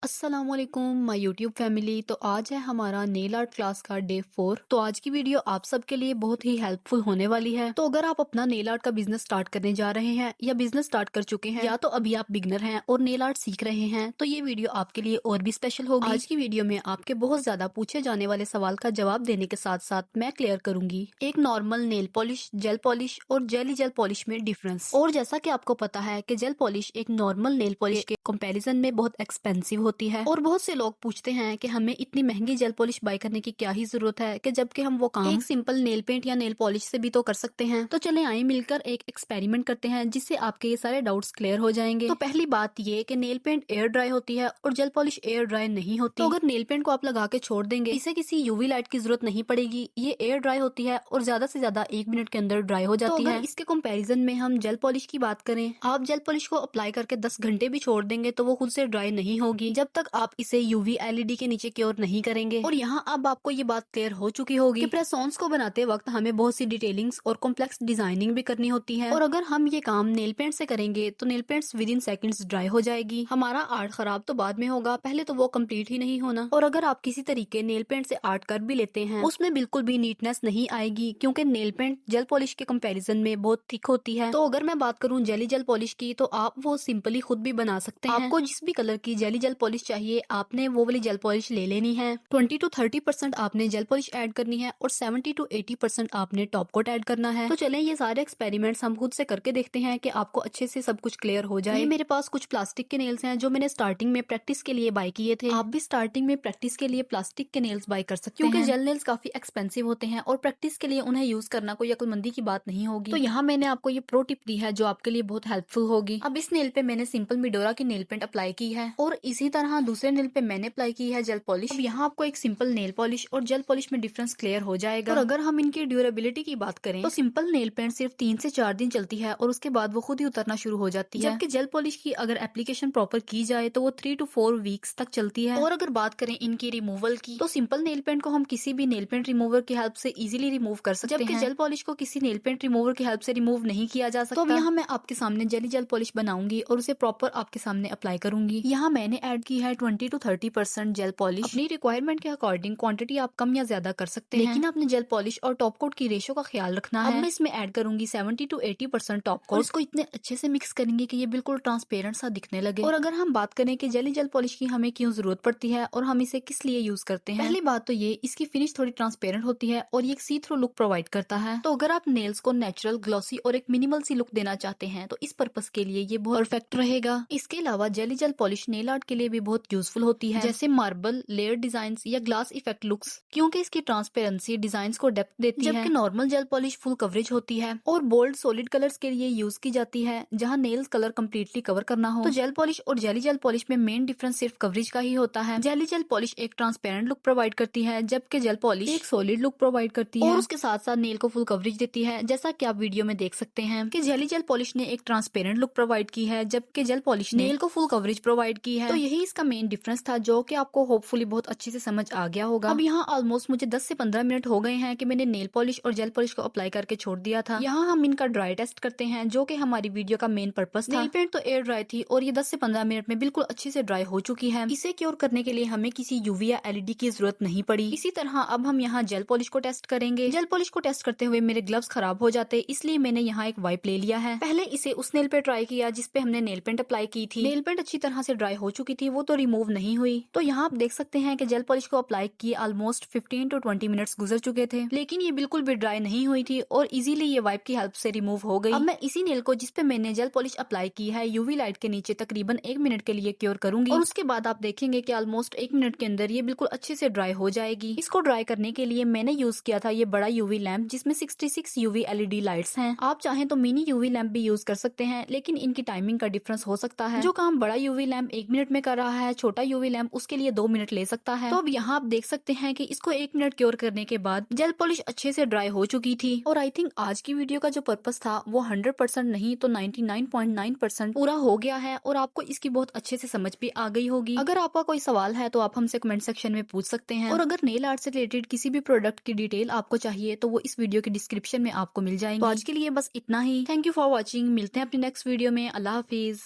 अस्सलामुअलैकुम my YouTube family. तो आज है हमारा नेल आर्ट क्लास का डे 4। तो आज की वीडियो आप सबके लिए बहुत ही हेल्पफुल होने वाली है। तो अगर आप अपना नेल आर्ट का बिजनेस स्टार्ट करने जा रहे हैं या बिजनेस स्टार्ट कर चुके हैं या तो अभी आप बिगनर हैं और नेल आर्ट सीख रहे हैं तो ये वीडियो आपके लिए और भी स्पेशल होगी। आज की वीडियो में आपके बहुत ज्यादा पूछे जाने वाले सवाल का जवाब देने के साथ साथ मैं क्लियर करूंगी एक normal nail polish, gel polish और जेली जेल पॉलिश में डिफरेंस। और जैसा कि आपको पता है कि जेल पॉलिश एक नॉर्मल नेल पॉलिश के कंपैरिजन में बहुत एक्सपेंसिव होती है और बहुत से लोग पूछते हैं कि हमें इतनी महंगी जेल पॉलिश बाय करने की क्या ही जरूरत है कि जबकि हम वो काम एक सिंपल नेल पेंट या नेल पॉलिश से भी तो कर सकते हैं। तो चले आए मिलकर एक एक्सपेरिमेंट करते हैं जिससे आपके ये सारे डाउट्स क्लियर हो जाएंगे। तो पहली बात ये कि नेल पेंट एयर ड्राई होती है और जेल पॉलिश एयर ड्राई नहीं होती। तो अगर नेल पेंट को आप लगा के छोड़ देंगे इसे किसी यूवी लाइट की जरूरत नहीं पड़ेगी। ये एयर ड्राई होती है और ज्यादा से ज्यादा 1 मिनट के अंदर ड्राई हो जाती है। इसके कंपैरिजन में हम जेल पॉलिश की बात करें, आप जेल पॉलिश को अप्लाई करके 10 घंटे भी छोड़ देंगे तो वो खुद से ड्राई नहीं होगी जब तक आप इसे यूवी एलईडी के नीचे की ओर नहीं करेंगे। और यहाँ अब आपको ये बात क्लियर हो चुकी होगी कि प्रेस ऑन्स को बनाते वक्त हमें बहुत सी डिटेलिंग्स और कॉम्प्लेक्स डिजाइनिंग भी करनी होती है। और अगर हम ये काम नेल पेंट से करेंगे तो nail paints with in seconds dry हो जाएगी। हमारा आर्ट खराब तो बाद में होगा, पहले तो वो कंप्लीट ही नहीं होना। और अगर आप किसी तरीके नेल पेंट से आर्ट कर भी लेते हैं उसमें बिल्कुल भी नीटनेस नहीं आएगी क्योंकि नेल पेंट जेल पॉलिश के कंपैरिजन में बहुत थिक होती है। तो अगर मैं बात करूँ जेली जेल पॉलिश की तो आप वो सिंपली खुद भी बना सकते हैं। आपको जिस भी कलर की जेली जेल पॉलिश चाहिए आपने वो वाली जेल पॉलिश ले लेनी है। 20 to 30% आपने जेल पॉलिश ऐड करनी है और 70 to 80% आपने टॉप कोट ऐड करना है। तो चलें ये सारे एक्सपेरिमेंट्स हम खुद से करके देखते हैं कि आपको अच्छे से सब कुछ क्लियर हो जाए। ये मेरे पास कुछ प्लास्टिक के नेल्स हैं जो मैंने स्टार्टिंग में प्रैक्टिस के लिए बाय किए थे। आप भी स्टार्टिंग में प्रैक्टिस के लिए प्लास्टिक के नेल्स बाय कर सकते हैं क्योंकि जेल नेल्स काफी एक्सपेंसिव होते हैं और प्रैक्टिस के लिए उन्हें यूज करना कोई अक्लमंदी की बात नहीं होगी। तो यहाँ मैंने आपको ये प्रो टिप दी है जो आपके लिए बहुत हेल्पफुल होगी। अब इस नेल पे मैंने सिंपल मिडोरा की नेल पेंट अप्लाई की है और इसी तरह दूसरे नेल पे मैंने अप्लाई की है जेल पॉलिश। अब यहाँ आपको एक सिंपल नेल पॉलिश और जेल पॉलिश में डिफरेंस क्लियर हो जाएगा। और अगर हम इनकी ड्यूरेबिलिटी की बात करें तो सिंपल नेल पेंट सिर्फ 3 से 4 दिन चलती है और उसके बाद वो खुद ही उतरना शुरू हो जाती है, जबकि जेल पॉलिश की अगर एप्लीकेशन प्रॉपर की जाए तो वो 3 to 4 वीक्स तक चलती है। और अगर बात करें इनकी रिमूवल की तो सिंपल नेल पेंट को हम किसी भी नेल पेंट रिमूवर की हेल्प से इजीली रिमूव कर सकते हैं, जबकि जेल पॉलिश को किसी नेल पेंट रिमूवर की हेल्प से रिमूव नहीं किया जा सकता। तो यहाँ मैं आपके सामने जेली जेल पॉलिश बनाऊंगी और उसे प्रॉपर आपके सामने अप्लाई करूंगी। यहाँ मैंने ऐड की है 20 to 30% जेल पॉलिश। अपनी रिक्वायरमेंट के अकॉर्डिंग क्वांटिटी आप कम या ज्यादा कर सकते हैं, लेकिन आपने जेल पॉलिश और टॉप कोट की रेशो का ख्याल रखना है। अब मैं इसमें ऐड करूंगी 70 to 80% टॉप कोट। इसको इतने अच्छे से मिक्स करेंगे कि ये बिल्कुल ट्रांसपेरेंट सा दिखने लगे। और अगर हम बात करें कि जेली जेल पॉलिश की हमें क्यों जरूरत पड़ती है और हम इसे किस लिए यूज करते हैं, पहली बात तो ये इसकी फिनिश थोड़ी ट्रांसपेरेंट होती है और ये एक सी थ्रू लुक प्रोवाइड करता है। तो अगर आप नेल्स को नेचुरल, ग्लॉसी और एक मिनिमल सी लुक देना चाहते हैं तो इस पर्पस के लिए ये बहुत परफेक्ट रहेगा। इसके अलावा jelly gel polish nail art के लिए भी बहुत यूजफुल होती है, जैसे मार्बल, लेयर डिजाइन या ग्लास इफेक्ट लुक्स, क्योंकि इसकी ट्रांसपेरेंसी डिजाइन को डेप्थ देती है, जबकि normal gel polish full coverage होती है और बोल्ड सॉलिड कलर्स के लिए यूज की जाती है जहां नेल्स कलर कम्प्लीटली कवर करना हो। तो जेल पॉलिश और जेली जेल पॉलिश में मेन डिफरेंस सिर्फ कवरेज का ही होता है। जेली जेल पॉलिश एक ट्रांसपेरेंट लुक प्रोवाइड करती है जबकि जेल पॉलिश एक सॉलिड लुक प्रोवाइड करती है और उसके साथ साथ नेल को फुल कवरेज देती है, जैसा कि आप वीडियो में देख सकते हैं कि जेली जेल पॉलिश ने एक ट्रांसपेरेंट लुक प्रोवाइड की है जबकि जेल पॉलिश ने नेल को फुल कवरेज प्रोवाइड की है। तो यही इसका मेन डिफरेंस था जो कि आपको होपफुली बहुत अच्छे से समझ आ गया होगा। अब यहाँ ऑलमोस्ट मुझे 10 से 15 मिनट हो गए हैं कि मैंने नेल पॉलिश और जेल पॉलिश को अप्लाई करके छोड़ दिया था। यहाँ हम इनका ड्राई टेस्ट करते हैं जो कि हमारी वीडियो का मेन पर्पस था। नेल पेंट तो एयर ड्राई थी और ये 10 से 15 मिनट में बिल्कुल अच्छे से ड्राई हो चुकी है। इसे क्योर करने के लिए हमें किसी यूवी या एलईडी की जरूरत नहीं पड़ी। इसी तरह अब हम यहाँ जेल पॉलिश को टेस्ट करेंगे। जेल पॉलिश को टेस्ट करते हुए मेरे ग्लव्स खराब हो जाते इसलिए मैंने यहाँ एक वाइप ले लिया है। पहले इसे उस नेल पे ट्राई किया जिसपे हमने नेल पेंट अप्लाई की थी। नेल पेंट अच्छी तरह से ड्राई हो चुकी थी, वो तो रिमूव नहीं हुई। तो यहाँ आप देख सकते हैं कि जेल पॉलिश को अप्लाई किए ऑलमोस्ट 15 to 20 मिनट्स गुजर चुके थे, लेकिन ये बिल्कुल भी ड्राई नहीं हुई थी और इजीली ये वाइप की हेल्प से रिमूव हो गई। अब मैं इसी नेल को जिसपे मैंने जेल पॉलिश अप्लाई की है यूवी लाइट के नीचे तकरीबन 1 मिनट के लिए क्योर करूंगी और उसके बाद आप देखेंगे कि ऑलमोस्ट 1 मिनट के अंदर ये बिल्कुल अच्छे से ड्राई हो जाएगी। इसको ड्राई करने के लिए मैंने यूज किया था ये बड़ा यूवी लैम्प जिसमें 66 यूवी एलईडी लाइट्स हैं। आप चाहें तो मिनी यूवी लैम्प भी यूज कर सकते हैं, लेकिन इनकी टाइमिंग का डिफरेंस हो सकता है। जो काम बड़ा यूवी लैम्प 1 मिनट में कर रहा है, छोटा यूवी लैम्प उसके लिए 2 मिनट ले सकता है। तो अब यहाँ आप देख सकते हैं कि इसको 1 मिनट क्योर करने के बाद जेल पॉलिश अच्छे से ड्राई हो चुकी थी। और आई थिंक आज की वीडियो का जो पर्पस था वो 100% नहीं तो 99.9% पूरा हो गया है और आपको इसकी बहुत अच्छे से समझ भी आ गई होगी। अगर आपका कोई सवाल है तो आप हमसे कमेंट सेक्शन में पूछ सकते हैं और अगर नेल आर्ट से रिलेटेड किसी भी प्रोडक्ट की डिटेल आपको चाहिए तो वो इस वीडियो के डिस्क्रिप्शन में आपको मिल जाएंगी। तो आज के लिए बस इतना ही। Thank you for watching. मिलते हैं अपनी नेक्स्ट वीडियो में। अल्लाह हाफिज।